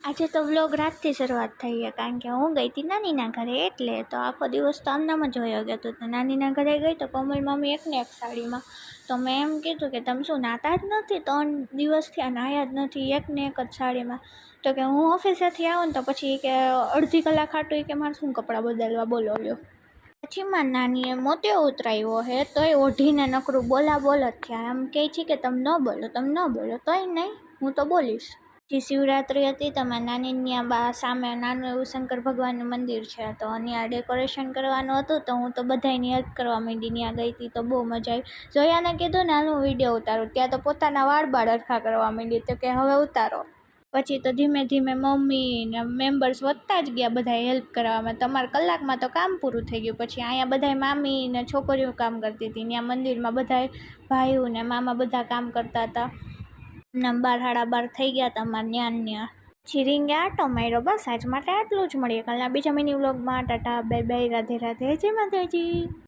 આજે તો વ્લોગ રાતથી શરૂઆત થઈ છે કારણ કે હું ગઈ હતી નાનીના ઘરે, એટલે તો આખો દિવસ તો આમનામ જ હોયો ગયો હતો. તો નાનીના ઘરે ગઈ તો કોમલ મમ્મી એકને એક સાડીમાં. તો મેં એમ કીધું કે તમે શું નાતા જ નથી, 3 દિવસથી આ નાયા જ નથી, એકને એક જ સાડીમાં. તો કે હું ઓફિસેથી આવું ને તો પછી કે અડધી કલાક હાટું કે મારે શું કપડાં બદલવા બોલાવ્યો. પછી મારી નાનીએ મોતે ઉતરાવ્યો હે તોય ઓઢીને નકરું બોલા બોલ જ થયા. એમ કહે છે કે તમે ન બોલો તોય નહીં, હું તો બોલીશ. પછી શિવરાત્રિ હતી તો મારી નાની ત્યાં સામે નાનું એવું શંકર ભગવાનનું મંદિર છે, તો ત્યાં ડેકોરેશન કરવાનું હતું. તો હું તો બધાની હેલ્પ કરવા માંડી, ત્યાં ગઈ હતી તો બહુ મજા આવી. જોયાને કીધું ને હું વિડીયો ઉતારું, ત્યાં તો પોતાના વાળ હરખા કરવા માંડી, તો કે હવે ઉતારો. પછી તો ધીમે ધીમે મમ્મી ને મેમ્બર્સ વધતા જ ગયા બધા હેલ્પ કરવામાં. તમારા કલાકમાં તો કામ પૂરું થઈ ગયું. પછી અહીંયા બધા મામી ને છોકરીઓ કામ કરતી હતી, ત્યાં મંદિરમાં બધા ભાઈઓ ને મામા બધા કામ કરતા હતા. 12 સાડા 12 થઈ ગયા હતા અમારે ન્યા. પછી રીંગે આટો માર્યો. બસ આજ માટે આટલું જ. મળીએ કાલના બીજા મિની વ્લોગમાં. ટાટા બાય બાય, રાધે રાધે, જય માતાજી.